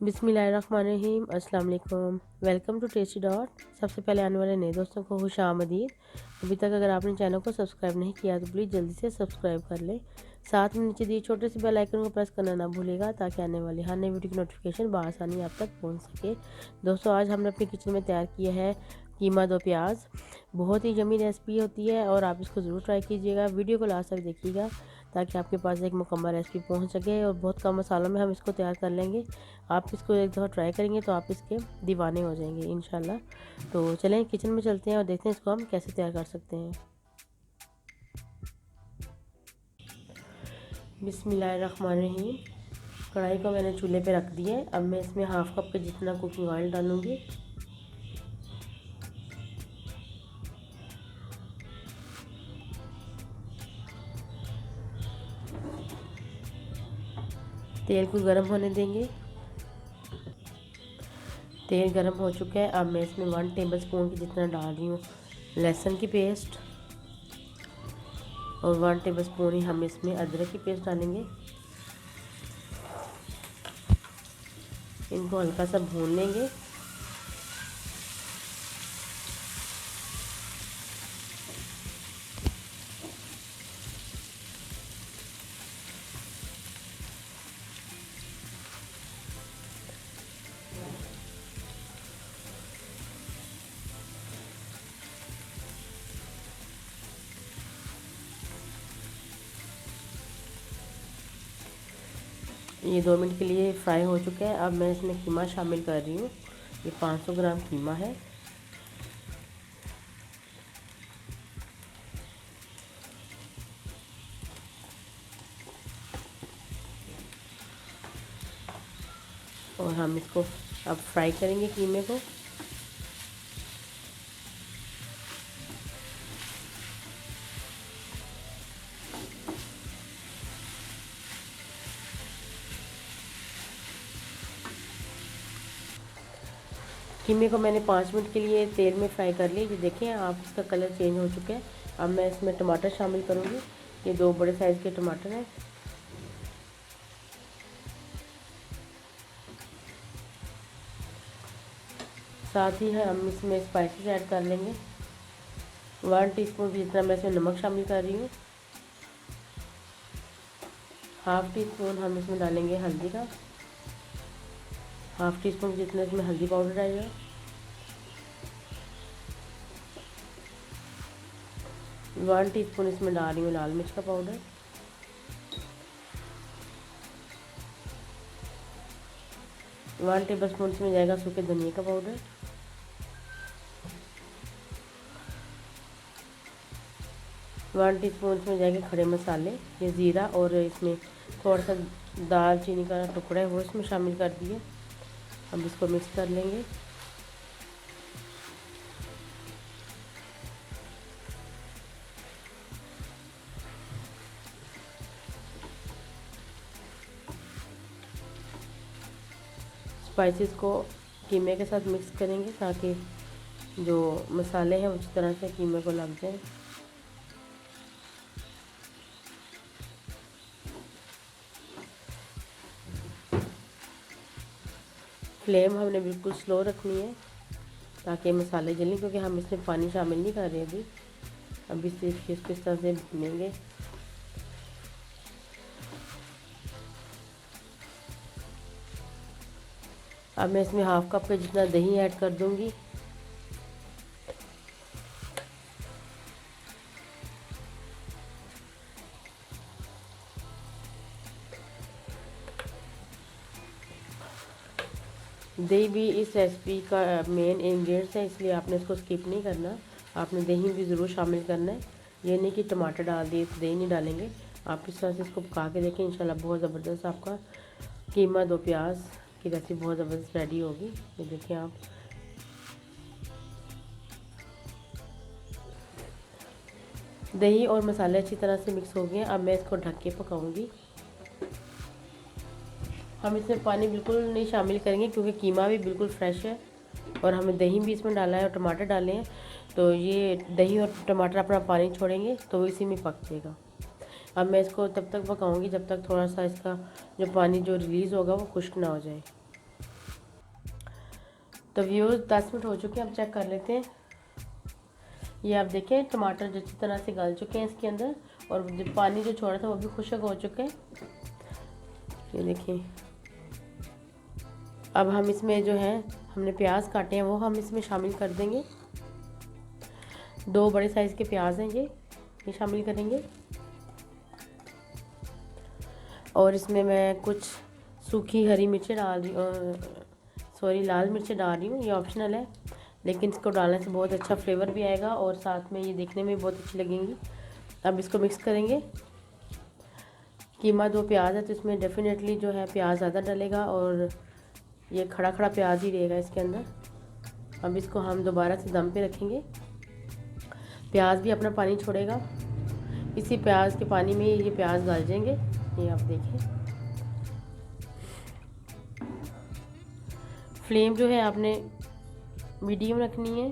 बिस्मिल्लाहिर्रहमानिर्रहीम। अस्सलाम वालेकुम। Welcome to Tasty Dot. सबसे पहले आने वाले नए दोस्तों को खुश आमदीद। अभी तक अगर आपने चैनल को सब्सक्राइब नहीं किया तो प्लीज़ जल्दी से सब्सक्राइब कर लें। साथ में नीचे दिए छोटे से बेल आइकन को प्रेस करना ना भूलिएगा ताकि आने वाली हर नई वीडियो की नोटिफिकेशन बआसानी आप तक पहुँच सके। दोस्तों, आज हमने अपनी किचन में तैयार किया है कीमा दो प्याज। बहुत ही यम्मी रेसिपी होती है और आप इसको ज़रूर ट्राई कीजिएगा। वीडियो को लास्ट तक देखिएगा ताकि आपके पास एक मुकम्मल रेसिपी पहुंच सके और बहुत कम मसालों में हम इसको तैयार कर लेंगे। आप इसको एक दफ़ा ट्राई करेंगे तो आप इसके दीवाने हो जाएंगे इंशाल्लाह। तो चलें किचन में चलते हैं और देखते हैं इसको हम कैसे तैयार कर सकते हैं। बिस्मिल्लाहिर्रहमानिर्रहीम। कढ़ाई को मैंने चूल्हे पे रख दिया है। अब मैं इसमें हाफ़ कप के जितना कुकिंग ऑयल डालूँगी। तेल को गर्म होने देंगे। तेल गर्म हो चुका है। अब मैं इसमें 1 टेबलस्पून की जितना डाल रही हूँ लहसुन की पेस्ट और 1 टेबलस्पून ही हम इसमें अदरक की पेस्ट डालेंगे। इनको हल्का सा भून लेंगे। ये 2 मिनट के लिए फ्राई हो चुका है। अब मैं इसमें कीमा शामिल कर रही हूँ। ये 500 ग्राम कीमा है। और हम इसको अब फ्राई करेंगे कीमे को। कीमे को मैंने 5 मिनट के लिए तेल में फ्राई कर लिया। ये देखें आप, इसका कलर चेंज हो चुका है। अब मैं इसमें टमाटर शामिल करूँगी। ये 2 बड़े साइज़ के टमाटर हैं। साथ ही हम इसमें स्पाइसेस ऐड कर लेंगे। 1 टीस्पून जितना मैं इसमें नमक शामिल कर रही हूँ। हाफ़ टी स्पून हम इसमें डालेंगे हल्दी का। हाफ़ टी स्पून जितना इसमें हल्दी पाउडर डालेगा। 1 टीस्पून इसमें डाल रही हूँ लाल मिर्च का पाउडर। 1 टेबलस्पून इसमें जाएगा सूखे धनिया का पाउडर। 1 टीस्पून इसमें जाएंगे खड़े मसाले। ये ज़ीरा और इसमें थोड़ा सा दालचीनी का टुकड़ा है वो इसमें शामिल कर दिए। अब इसको मिक्स कर लेंगे। स्पाइसेस को कीमे के साथ मिक्स करेंगे ताकि जो मसाले हैं उस तरह से कीमे को लग जाए। फ्लेम हमने बिल्कुल स्लो रखनी है ताकि मसाले जलें, क्योंकि हम इसमें पानी शामिल नहीं कर रहे अभी। अभी सिर्फ इसको इस तरह से भूनेंगे। अब मैं इसमें हाफ़ कप का जितना दही ऐड कर दूंगी। दही भी इस रेसिपी का मेन इंग्रेडिएंट्स है, इसलिए आपने इसको स्किप नहीं करना। आपने दही भी ज़रूर शामिल करना है। ये नहीं कि टमाटर डाल दिए तो दही नहीं डालेंगे। आप इस तरह से इसको पका के देखें, इंशाल्लाह बहुत ज़बरदस्त आपका कीमा दो प्याज की रेसिपी बहुत ज़बरदस्त रेडी होगी। ये देखिए आप, दही और मसाले अच्छी तरह से मिक्स हो गए हैं। अब मैं इसको ढक के पकाऊंगी। हम इसमें पानी बिल्कुल नहीं शामिल करेंगे क्योंकि कीमा भी बिल्कुल फ्रेश है और हमने दही भी इसमें डाला है और टमाटर डाले हैं, तो ये दही और टमाटर अपना पानी छोड़ेंगे तो इसी में पक जाएगा। अब मैं इसको तब तक पकाऊंगी जब तक थोड़ा सा इसका जो पानी जो रिलीज़ होगा वो खुश्क ना हो जाए। तो व्यूअर्स 10 मिनट हो चुके हैं, अब चेक कर लेते हैं। ये आप देखें टमाटर जो अच्छी तरह से गल चुके हैं इसके अंदर, और जो पानी जो छोड़ा था वो भी खुश्क हो चुके हैं। ये देखिए, अब हम इसमें जो है हमने प्याज काटे हैं वो हम इसमें शामिल कर देंगे। 2 बड़े साइज़ के प्याज हैं ये शामिल करेंगे। और इसमें मैं कुछ सूखी हरी मिर्चें डाल रही हूँ, लाल मिर्चें डाल रही हूँ। ये ऑप्शनल है, लेकिन इसको डालने से बहुत अच्छा फ्लेवर भी आएगा और साथ में ये देखने में बहुत अच्छी लगेंगी। अब इसको मिक्स करेंगे। कीमा 2 प्याज है तो इसमें डेफिनेटली जो है प्याज ज़्यादा डलेगा और ये खड़ा खड़ा प्याज ही रहेगा इसके अंदर। अब इसको हम दोबारा से दम पे रखेंगे। प्याज भी अपना पानी छोड़ेगा, इसी प्याज के पानी में ये प्याज गल जाएंगे। ये आप देखें, फ्लेम जो है आपने मीडियम रखनी है।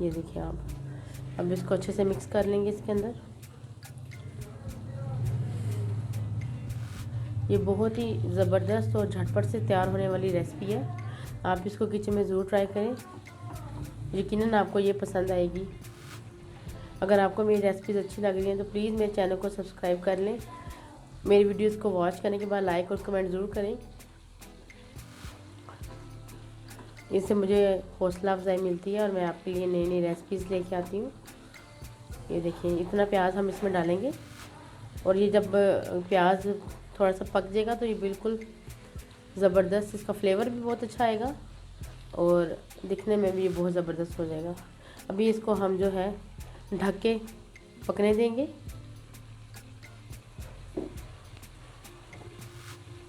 ये देखिए आप, अब इसको अच्छे से मिक्स कर लेंगे इसके अंदर। ये बहुत ही ज़बरदस्त और झटपट से तैयार होने वाली रेसिपी है। आप इसको किचन में ज़रूर ट्राई करें, यकीनन आपको ये पसंद आएगी। अगर आपको मेरी रेसिपीज़ अच्छी लग रही हैं तो प्लीज़ मेरे चैनल को सब्सक्राइब कर लें। मेरी वीडियोस को वॉच करने के बाद लाइक और कमेंट ज़रूर करें, इससे मुझे हौसला अफजाई मिलती है और मैं आपके लिए नई नई रेसिपीज़ लेके आती हूँ। ये देखिए, इतना प्याज हम इसमें डालेंगे और ये जब प्याज थोड़ा सा पक जाएगा तो ये बिल्कुल ज़बरदस्त, इसका फ्लेवर भी बहुत अच्छा आएगा और दिखने में भी ये बहुत ज़बरदस्त हो जाएगा। अभी इसको हम जो है ढक के पकने देंगे।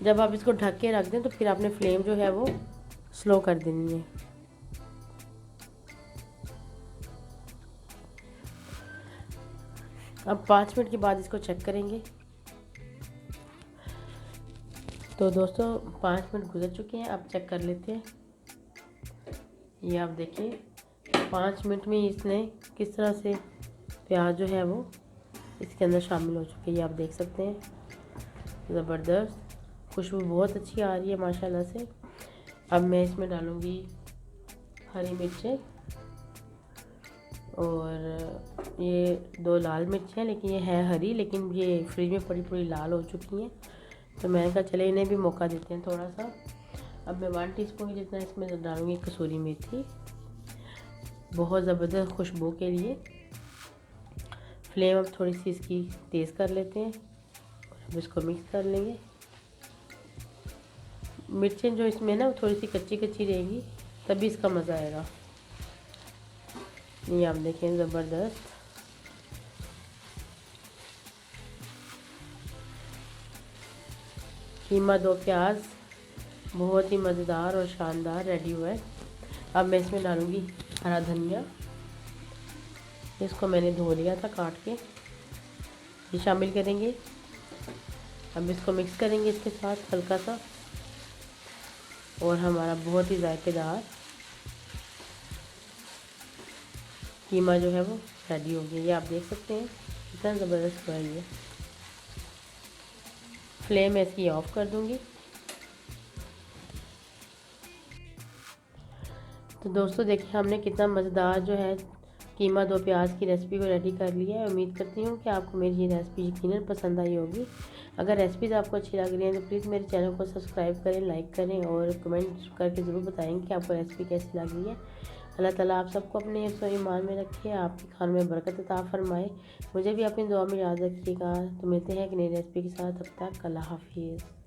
जब आप इसको ढक के रख दें तो फिर आपने फ्लेम जो है वो स्लो कर देनी है। अब 5 मिनट के बाद इसको चेक करेंगे। तो दोस्तों 5 मिनट गुजर चुके हैं, अब चेक कर लेते हैं। ये आप देखिए 5 मिनट में इसने किस तरह से प्याज जो है वो इसके अंदर शामिल हो चुके हैं। ये आप देख सकते हैं, ज़बरदस्त खुशबू बहुत अच्छी आ रही है माशाल्लाह से। अब मैं इसमें डालूँगी हरी मिर्चें और ये 2 लाल मिर्च हैं, लेकिन ये है हरी, लेकिन ये फ्रिज में पूरी लाल हो चुकी हैं तो मैंने कहा चले इन्हें भी मौका देते हैं थोड़ा सा। अब मैं 1 टीस्पून जितना इसमें डालूँगी कसूरी मेथी, बहुत ज़बरदस्त खुशबू के लिए। फ्लेम अब थोड़ी सी इसकी तेज़ कर लेते हैं और अब इसको मिक्स कर लेंगे। मिर्चें जो इसमें ना थोड़ी सी कच्ची कच्ची रहेगी तभी इसका मज़ा आएगा। ये आप देखें, ज़बरदस्त। कीमा 2 प्याज बहुत ही मज़ेदार और शानदार रेडी हुआ है। अब मैं इसमें डालूँगी हरा धनिया, इसको मैंने धो लिया था काट के, ये शामिल करेंगे। अब इसको मिक्स करेंगे इसके साथ हल्का सा और हमारा बहुत ही जायकेदार कीमा जो है वो रेडी हो गया। ये आप देख सकते हैं कितना ज़बरदस्त हुआ है। फ्लेम ऐसी ऑफ कर दूंगी। तो दोस्तों देखिए हमने कितना मज़ेदार जो है कीमा 2 प्याज की रेसिपी को रेडी कर लिया है। उम्मीद करती हूँ कि आपको मेरी ये रेसिपी यकीनन पसंद आई होगी। अगर रेसिपीज़ आपको अच्छी लग रही हैं तो प्लीज़ मेरे चैनल को सब्सक्राइब करें, लाइक करें और कमेंट करके ज़रूर बताएंगे कि आपको रेसिपी कैसी लग रही है। अल्लाह ताला आप सबको अपने ईमान में रखे, आपके खाने में बरकत अता फरमाए। मुझे भी अपनी दुआ में याद रखिएगा। तो मिलते हैं एक नई रेसिपी के साथ, तब तक अल्लाह हाफिज़।